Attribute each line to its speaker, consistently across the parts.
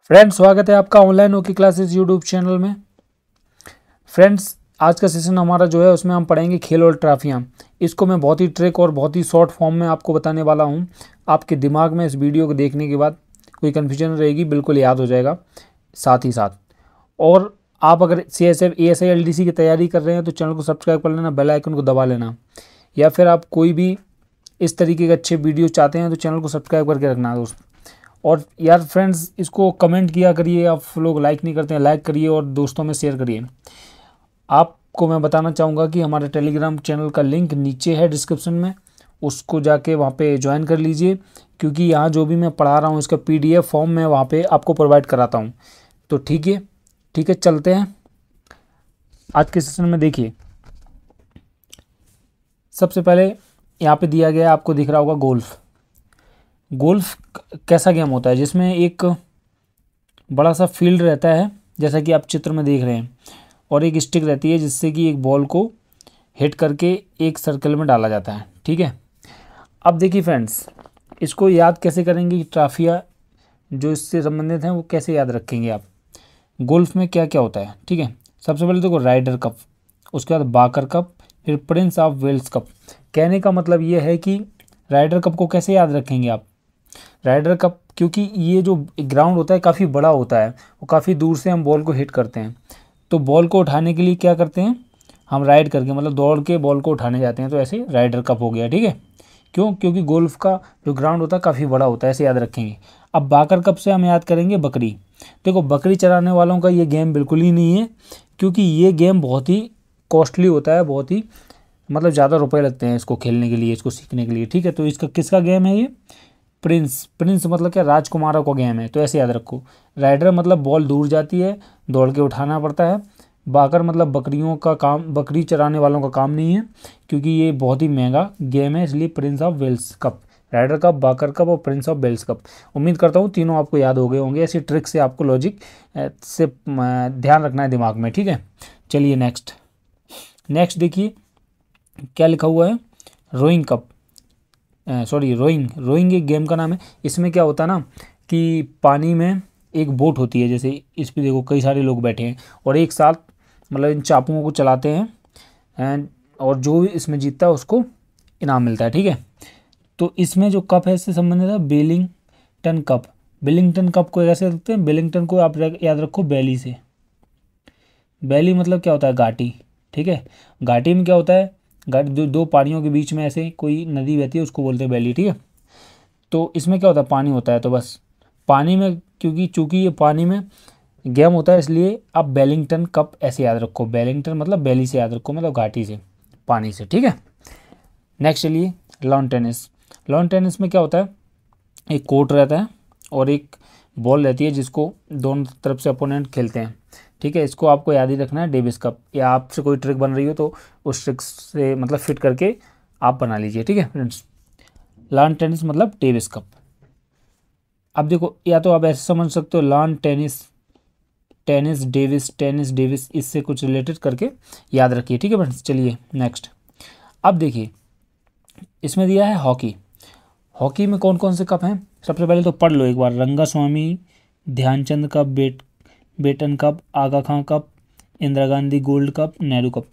Speaker 1: Friends, स्वागत है आपका online hockey classes YouTube channel में। फ्रेंड्स, आज का सेशन हमारा जो है उसमें हम पढ़ेंगे खेल और ट्रॉफियाँ। इसको मैं बहुत ही ट्रिक और बहुत ही शॉर्ट फॉर्म में आपको बताने वाला हूँ। आपके दिमाग में इस वीडियो को देखने के बाद कोई कन्फ्यूजन रहेगी, बिल्कुल याद हो जाएगा साथ ही साथ। और आप अगर CSF ASI LDC की तैयारी कर रहे हैं तो चैनल को सब्सक्राइब कर लेना, बेल आइकन को दबा लेना। या फिर आप कोई भी इस तरीके के अच्छे वीडियो चाहते हैं तो चैनल को सब्सक्राइब करके रखना दोस्त। और यार फ्रेंड्स, इसको कमेंट किया करिए, आप लोग लाइक नहीं करते हैं, लाइक करिए और दोस्तों में शेयर करिए। आपको मैं बताना चाहूँगा कि हमारे टेलीग्राम चैनल का लिंक नीचे है डिस्क्रिप्शन में, उसको जाके वहाँ पे ज्वाइन कर लीजिए, क्योंकि यहाँ जो भी मैं पढ़ा रहा हूँ इसका PDF फॉर्म मैं वहाँ पे आपको प्रोवाइड कराता हूँ। तो ठीक है, चलते हैं आज के सेशन में। देखिए, सबसे पहले यहाँ पे दिया गया है, आपको दिख रहा होगा गोल्फ। गोल्फ कैसा गेम होता है जिसमें एक बड़ा सा फील्ड रहता है, जैसा कि आप चित्र में देख रहे हैं, और एक स्टिक रहती है जिससे कि एक बॉल को हिट करके एक सर्कल में डाला जाता है। ठीक है, अब देखिए फ्रेंड्स, इसको याद कैसे करेंगे, ट्रॉफियाँ जो इससे संबंधित हैं वो कैसे याद रखेंगे आप। गोल्फ में क्या क्या होता है, ठीक है। सबसे पहले देखो राइडर कप, उसके बाद बाकर कप, फिर प्रिंस ऑफ वेल्स कप। कहने का मतलब ये है कि राइडर कप को कैसे याद रखेंगे आप। राइडर कप, क्योंकि ये जो ग्राउंड होता है काफ़ी बड़ा होता है, वो काफ़ी दूर से हम बॉल को हिट करते हैं, तो बॉल को उठाने के लिए क्या करते हैं हम, राइड करके मतलब दौड़ के बॉल को उठाने जाते हैं, तो ऐसे राइडर कप हो गया। ठीक है, क्योंकि गोल्फ का जो ग्राउंड होता है काफ़ी बड़ा होता है, ऐसे याद रखेंगे। अब बाकर कप से हम याद करेंगे बकरी। देखो, बकरी चराने वालों का ये गेम बिल्कुल ही नहीं है, क्योंकि ये गेम बहुत ही कॉस्टली होता है, बहुत ही मतलब ज़्यादा रुपए लगते हैं इसको खेलने के लिए, इसको सीखने के लिए। ठीक है, तो इसका किसका गेम है ये, प्रिंस मतलब क्या, राजकुमारों का गेम है, तो ऐसे याद रखो। राइडर मतलब बॉल दूर जाती है, दौड़ के उठाना पड़ता है। बाकर मतलब बकरियों का काम, बकरी चराने वालों का काम नहीं है, क्योंकि ये बहुत ही महंगा गेम है, इसलिए prince of Wales cup, Ryder cup, Baker cup और प्रिंस ऑफ वेल्स कप। उम्मीद करता हूँ तीनों आपको याद हो गए होंगे। ऐसी ट्रिक से आपको लॉजिक से ध्यान रखना है दिमाग में। ठीक है, चलिए नेक्स्ट देखिए क्या लिखा हुआ है, रोइंग कप, रोइंग एक गेम का नाम है। इसमें क्या होता है ना कि पानी में एक बोट होती है, जैसे इस पे देखो कई सारे लोग बैठे हैं और एक साथ मतलब इन चापुओं को चलाते हैं, एंड और जो इसमें जीतता है उसको इनाम मिलता है। ठीक है, तो इसमें जो कप है इससे संबंधित है बेलिंगटन कप। बेलिंगटन कप को कैसे रखते हैं, बेलिंगटन को आप याद रखो बैली से। बैली मतलब क्या होता है, घाटी। ठीक है, घाटी में क्या होता है, घाटी दो पहाड़ियों के बीच में ऐसे कोई नदी बहती है, उसको बोलते हैं बैली। ठीक है, तो इसमें क्या होता है, पानी होता है, तो बस पानी में, चूंकि ये पानी में गेम होता है, इसलिए आप बेलिंगटन कप ऐसे याद रखो। बेलिंगटन मतलब बैली से याद रखो, मतलब घाटी से, पानी से। ठीक है, नेक्स्ट चलिए लॉन टेनिस। लॉन टेनिस में क्या होता है, एक कोर्ट रहता है और एक बॉल रहती है जिसको दोनों तरफ से अपोनेंट खेलते हैं। ठीक है, इसको आपको याद ही रखना है डेविस कप, या आपसे कोई ट्रिक बन रही हो तो उस ट्रिक से मतलब फिट करके आप बना लीजिए। ठीक है फ्रेंड्स, लॉन टेनिस मतलब डेविस कप। अब देखो, या तो आप ऐसे समझ सकते हो लॉन टेनिस, टेनिस डेविस, इससे कुछ रिलेटेड करके याद रखिए। ठीक है फ्रेंड्स, चलिए नेक्स्ट। अब देखिए, इसमें दिया है हॉकी। हॉकी में कौन कौन से कप हैं, सबसे पहले तो पढ़ लो एक बार, Rangaswamy Dhyanchand cup, Beighton cup, Aga Khan cup, Indira Gandhi gold cup, Nehru cup.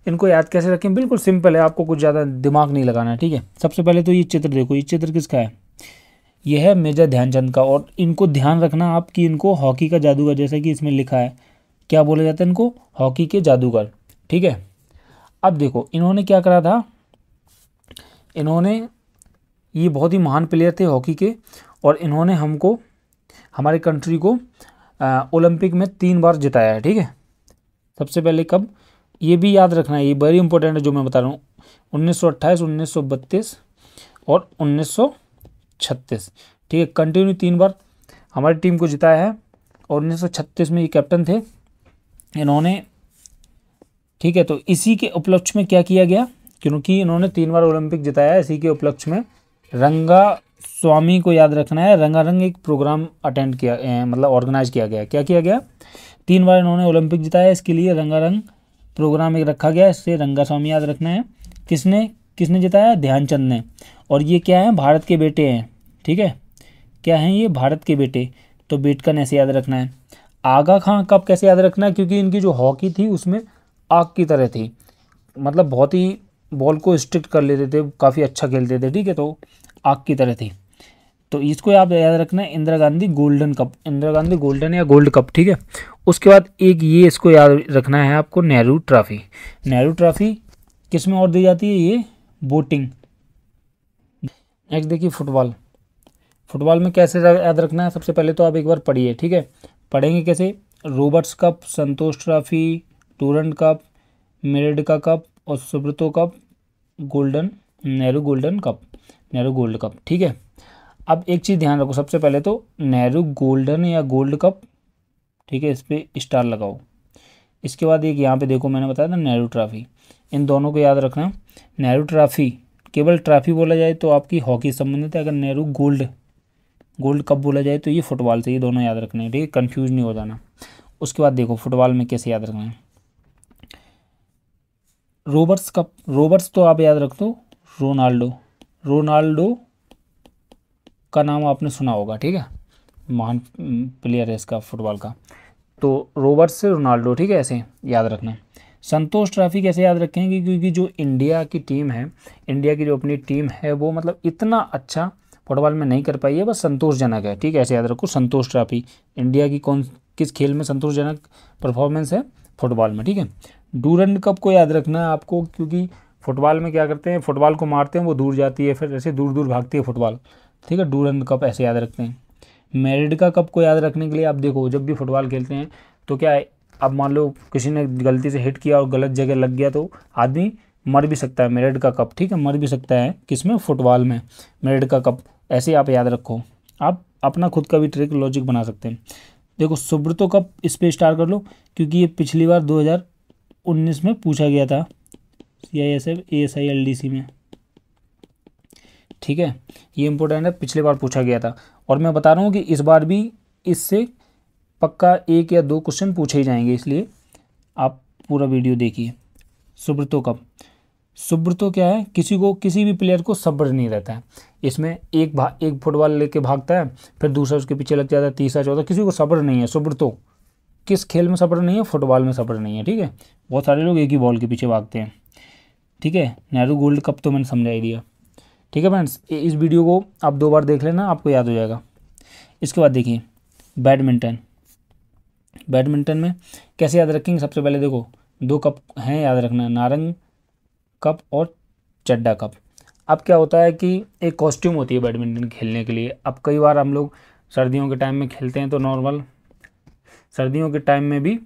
Speaker 1: इनको याद कैसे रखें, बिल्कुल सिंपल है, आपको कुछ ज़्यादा दिमाग नहीं लगाना है। ठीक है, सबसे पहले तो ये चित्र देखो, ये चित्र किसका है, ये है मेजर ध्यानचंद का। और इनको ध्यान रखना आप कि इनको हॉकी का जादूगर, जैसा कि इसमें लिखा है, क्या बोला जाता है इनको, हॉकी के जादूगर। ठीक है, अब देखो इन्होंने क्या करा था, इन्होंने, ये बहुत ही महान प्लेयर थे हॉकी के, और इन्होंने हमको, हमारे कंट्री को ओलंपिक में 3 बार जिताया है। ठीक है, सबसे पहले कब, ये भी याद रखना है, ये वेरी इंपॉर्टेंट है जो मैं बता रहा हूँ, 1928, 1932 और 1936। ठीक है, कंटिन्यू 3 बार हमारी टीम को जिताया है, और 1936 में ये कैप्टन थे इन्होंने। ठीक है, तो इसी के उपलक्ष्य में क्या किया गया, क्योंकि इन्होंने 3 बार ओलंपिक जिताया है, इसी के उपलक्ष्य में रंगा स्वामी को याद रखना है, रंगारंग एक प्रोग्राम अटेंड किया, मतलब ऑर्गेनाइज किया गया। क्या किया गया, 3 बार इन्होंने ओलंपिक जिताया, इसके लिए रंगारंग प्रोग्राम एक रखा गया, इससे रंगा स्वामी याद रखना है। किसने जिताया, ध्यानचंद ने। और ये क्या है, भारत के बेटे हैं। ठीक है, क्या हैं ये, भारत के बेटे। तो बेटकन ऐसे याद रखना है। आगा खां कप कैसे याद रखना है, क्योंकि इनकी जो हॉकी थी उसमें आग की तरह थी, मतलब बहुत ही बॉल को स्ट्रिक्ट कर लेते थे, काफ़ी अच्छा खेलते थे, ठीक है, तो आग की तरह थी। तो इसको आप याद रखना है, Indira Gandhi golden cup, Indira Gandhi golden या गोल्ड कप, ठीक है। उसके बाद एक ये इसको याद रखना है आपको, नेहरू ट्रॉफी। नेहरू ट्रॉफी किस में और दी जाती है, ये बोटिंग। नेक्स्ट देखिए फुटबॉल। फुटबॉल में कैसे याद रखना है, सबसे पहले तो आप एक बार पढ़िए, ठीक है। पढ़ेंगे कैसे, Roberts cup, Santosh trophy, Durand cup, Merdeka cup और Subroto cup, golden, Nehru golden cup, Nehru gold cup, ठीक है। अब एक चीज़ ध्यान रखो, सबसे पहले तो नेहरू गोल्डन या गोल्ड कप, ठीक है, इस पर स्टार लगाओ। इसके बाद एक यहाँ पे देखो, मैंने बताया था नेहरू ट्रॉफी, इन दोनों को याद रखना। नेहरू ट्रॉफी, केवल ट्रॉफी बोला जाए तो आपकी हॉकी संबंधित है, अगर नेहरू गोल्ड गोल्ड कप बोला जाए तो ये फुटबॉल से, ये दोनों याद रखने हैं, ठीक है, कन्फ्यूज नहीं हो जाना। उसके बाद देखो फुटबॉल में कैसे याद रखना है, रॉबर्ट्स कप, रॉबर्ट्स तो आप याद रख दो, रोनाल्डो, रोनाल्डो का नाम आपने सुना होगा, ठीक है, महान प्लेयर है इसका फुटबॉल का। तो रॉबर्ट्स से रोनाल्डो, ठीक है, ऐसे याद रखना। संतोष ट्रॉफी कैसे याद रखेंगे, क्योंकि जो इंडिया की टीम है, इंडिया की जो अपनी टीम है वो मतलब इतना अच्छा फुटबॉल में नहीं कर पाई है, बस संतोषजनक है, ठीक है, ऐसे याद रखो। संतोष ट्रॉफी इंडिया की किस खेल में संतोषजनक परफॉर्मेंस है, फुटबॉल में, ठीक है। डूरंड कप को याद रखना है आपको, क्योंकि फुटबॉल में क्या करते हैं, फुटबॉल को मारते हैं, वो दूर जाती है, फिर ऐसे दूर दूर भागती है फुटबॉल, ठीक है, डूरंड कप ऐसे याद रखते हैं। मेरिडका कप को याद रखने के लिए आप देखो, जब भी फुटबॉल खेलते हैं तो क्या है, अब मान लो किसी ने गलती से हिट किया और गलत जगह लग गया तो आदमी मर भी सकता है, मेरिडका कप, ठीक है, मर भी सकता है, किसमें, फुटबॉल में, मेरिडका कप, ऐसे आप याद रखो। आप अपना खुद का भी ट्रिक लॉजिक बना सकते हैं। देखो सुब्रतो कप, इस पे स्टार कर लो, क्योंकि ये पिछली बार 2019 में पूछा गया था, CISF ASILDC में, ठीक है, ये इंपॉर्टेंट है, पिछली बार पूछा गया था, और मैं बता रहा हूँ कि इस बार भी इससे पक्का 1 या 2 क्वेश्चन पूछे ही जाएंगे, इसलिए आप पूरा वीडियो देखिए। सुब्रतो कप, सुब्रतो क्या है, किसी को, किसी भी प्लेयर को सब्र नहीं रहता है, इसमें एक फुटबॉल लेके भागता है, फिर दूसरा उसके पीछे लग जाता है, तीसरा चौथा, किसी को सब्र नहीं है। सुब्रतो, किस खेल में सब्र नहीं है, फुटबॉल में सब्र नहीं है, ठीक है, बहुत सारे लोग एक ही बॉल के पीछे भागते हैं, ठीक है। नेहरू गोल्ड कप तो मैंने समझा ही दिया, ठीक है फ्रेंड्स, इस वीडियो को आप 2 बार देख लेना, आपको याद हो जाएगा। इसके बाद देखिए बैडमिंटन, बैडमिंटन में कैसे याद रखेंगे, सबसे पहले देखो 2 कप हैं, याद रखना है, नारंग कप और चड्डा कप। अब क्या होता है कि एक कॉस्ट्यूम होती है बैडमिंटन खेलने के लिए। अब कई बार हम लोग सर्दियों के टाइम में खेलते हैं, तो नॉर्मल सर्दियों के टाइम में भी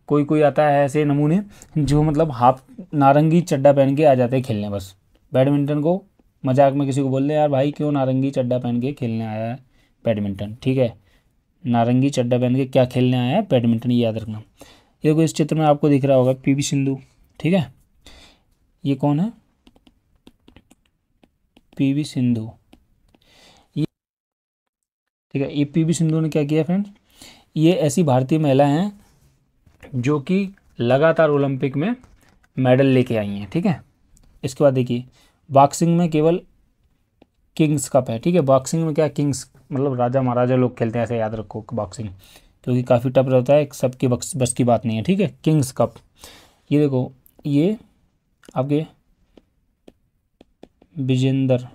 Speaker 1: कोई कोई आता है ऐसे नमूने, जो मतलब हाफ नारंगी चड्डा पहन के आ जाते हैं खेलने, बस बैडमिंटन को मजाक में किसी को बोल दे, यार भाई क्यों नारंगी चड्डा पहन के खेलने आया है बैडमिंटन, ठीक है, नारंगी चड्डा पहन के क्या खेलने आया है, बैडमिंटन, ये याद रखना। ये देखो इस चित्र में आपको दिख रहा होगा PV सिंधु, ठीक है, ये कौन है, PV सिंधु, ये, ठीक है, ये PV सिंधु ने क्या किया फ्रेंड्स, ये ऐसी भारतीय महिला हैं जो कि लगातार ओलंपिक में मेडल लेके आई हैं, ठीक है। इसके बाद देखिए बॉक्सिंग में केवल किंग्स कप है, ठीक है, बॉक्सिंग में क्या, किंग्स मतलब राजा महाराजा लोग खेलते हैं, ऐसे याद रखो बॉक्सिंग, क्योंकि काफ़ी टफ रहता है, सबके बस की बात नहीं है, ठीक है, किंग्स कप। ये देखो ये आपके विजेंद्र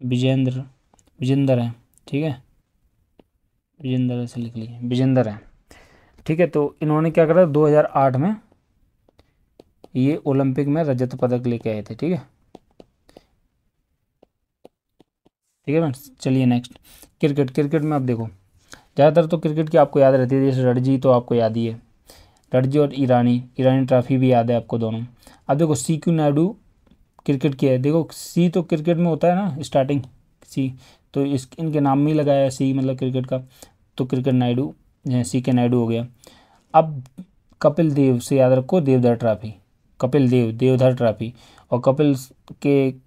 Speaker 1: विजेंद्र विजेंद्र है, ठीक है, विजेंद्र ऐसे लिख लीजिए, विजेंद्र है, ठीक है। तो इन्होंने क्या करा, 2008 में ये ओलंपिक में रजत पदक लेके आए थे, ठीक है, ठीक है फ्रेंड्स। चलिए नेक्स्ट क्रिकेट, क्रिकेट में आप देखो ज़्यादातर तो क्रिकेट की आपको याद रहती है, जैसे रणजी तो आपको याद ही है, रणजी और ईरानी ट्रॉफी भी याद है आपको दोनों। अब देखो CQ नायडू क्रिकेट की है, देखो C तो क्रिकेट में होता है ना स्टार्टिंग, C तो इनके नाम में ही लगाया है C, मतलब क्रिकेट का, तो क्रिकेट नायडू, CK नायडू हो गया। अब कपिल देव से याद रखो देवधर ट्रॉफी, कपिल देव देवधर ट्रॉफी, और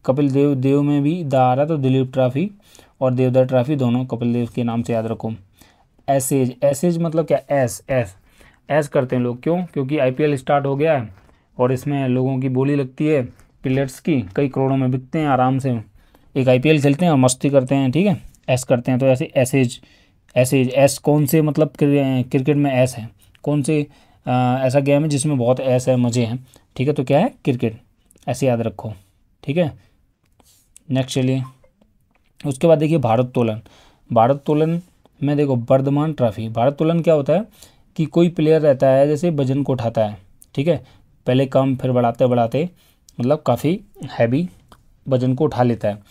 Speaker 1: कपिल देव में भी द आ रहा, तो दिलीप ट्रॉफी और देवधर ट्रॉफी दोनों कपिल देव के नाम से याद रखो। एसेज मतलब क्या, एस करते हैं लोग, क्यों, क्योंकि IPL स्टार्ट हो गया है और इसमें लोगों की बोली लगती है, प्लेयर्स की कई करोड़ों में बिकते हैं आराम से, एक IPL खेलते हैं और मस्ती करते हैं, ठीक है, एस करते हैं तो ऐसे एसेज, एसेज एस कौन से मतलब क्रिकेट में एस है, कौन से ऐसा गेम है जिसमें बहुत एस है, मज़े हैं, ठीक है, तो क्या है, क्रिकेट, ऐसे याद रखो, ठीक है। नेक्स्ट चलिए, उसके बाद देखिए भारोत्तोलन। भारोत्तोलन में देखो वर्धमान ट्रॉफी। भारोत्तोलन क्या होता है कि कोई प्लेयर रहता है जैसे वजन को उठाता है, ठीक है, पहले कम फिर बढ़ाते बढ़ाते मतलब काफ़ी हैवी वजन को उठा लेता है,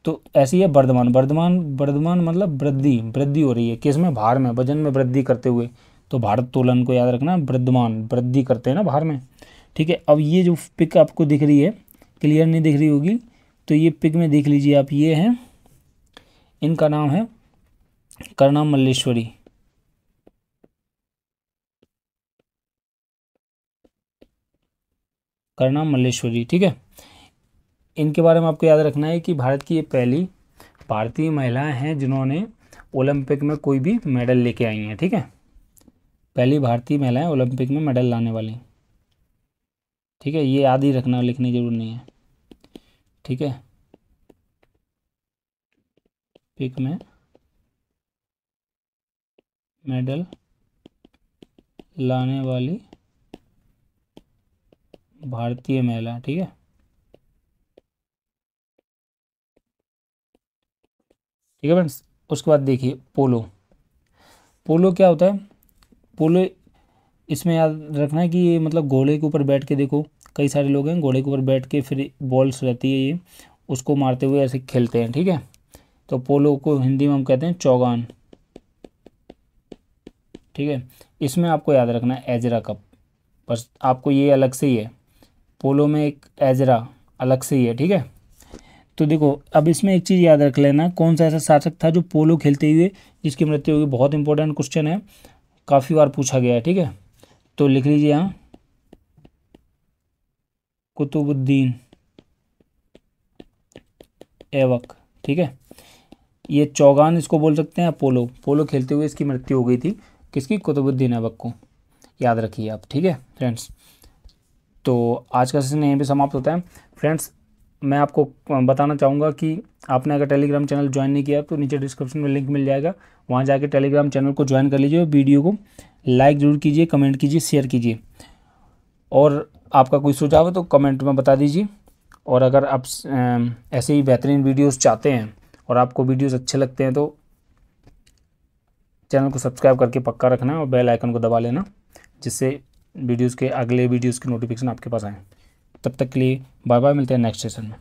Speaker 1: तो ऐसे ही है वर्धमान। वर्धमान वर्धमान मतलब वृद्धि, वृद्धि हो रही है किस में, भार में, वजन में वृद्धि करते हुए, तो भारोत्तोलन को याद रखना, वर्धमान, वृद्धि करते हैं ना भार में, ठीक है। अब ये जो पिक आपको दिख रही है, क्लियर नहीं दिख रही होगी तो ये पिक में देख लीजिए आप, ये हैं, इनका नाम है करनाम मल्लेश्वरी, करनाम मल्लेश्वरी, ठीक है। इनके बारे में आपको याद रखना है कि भारत की ये पहली भारतीय महिलाएं हैं जिन्होंने ओलंपिक में कोई भी मेडल लेके आई हैं, ठीक है, पहली भारतीय महिलाएं ओलंपिक में मेडल लाने वाली, ठीक है, ये याद ही रखना, लिखने की जरूरत नहीं है, ठीक है, पिक में मेडल लाने वाली भारतीय महिला, ठीक है। ठीक है फ्रेंड्स, उसके बाद देखिए पोलो। पोलो क्या होता है, पोलो इसमें याद रखना है कि ये मतलब घोड़े के ऊपर बैठ के, देखो कई सारे लोग हैं घोड़े के ऊपर बैठ के, फिर बॉल्स रहती है ये, उसको मारते हुए ऐसे खेलते हैं, ठीक है, तो पोलो को हिंदी में हम कहते हैं चौगान, ठीक है। इसमें आपको याद रखना है एजरा कप, बस आपको ये अलग से ही है, पोलो में एक एजरा अलग से ही है, ठीक है। तो देखो अब इसमें एक चीज़ याद रख लेना, कौन सा ऐसा शासक था जो पोलो खेलते हुए जिसकी मृत्यु हुई, बहुत इंपॉर्टेंट क्वेश्चन है, काफ़ी बार पूछा गया है, ठीक है, तो लिख लीजिए यहाँ कुतुबुद्दीन ऐबक, ठीक है। ये चौगान इसको बोल सकते हैं, पोलो, पोलो खेलते हुए इसकी मृत्यु हो गई थी, किसकी, कुतुबुद्दीन ऐबक को, याद रखिए आप, ठीक है फ्रेंड्स। तो आज का सेशन यहीं पे समाप्त होता है फ्रेंड्स। मैं आपको बताना चाहूँगा कि आपने अगर टेलीग्राम चैनल ज्वाइन नहीं किया तो नीचे डिस्क्रिप्शन में लिंक मिल जाएगा, वहाँ जाके टेलीग्राम चैनल को ज्वाइन कर लीजिए, वीडियो को लाइक ज़रूर कीजिए, कमेंट कीजिए, शेयर कीजिए, और आपका कोई सुझाव है तो कमेंट में बता दीजिए। और अगर आप ऐसे ही बेहतरीन वीडियोस चाहते हैं और आपको वीडियोस अच्छे लगते हैं तो चैनल को सब्सक्राइब करके पक्का रखना और बेल आइकन को दबा लेना, जिससे वीडियोस के अगले वीडियोस की नोटिफिकेशन आपके पास आए। तब तक के लिए बाय बाय, मिलते हैं नेक्स्ट सेशन में।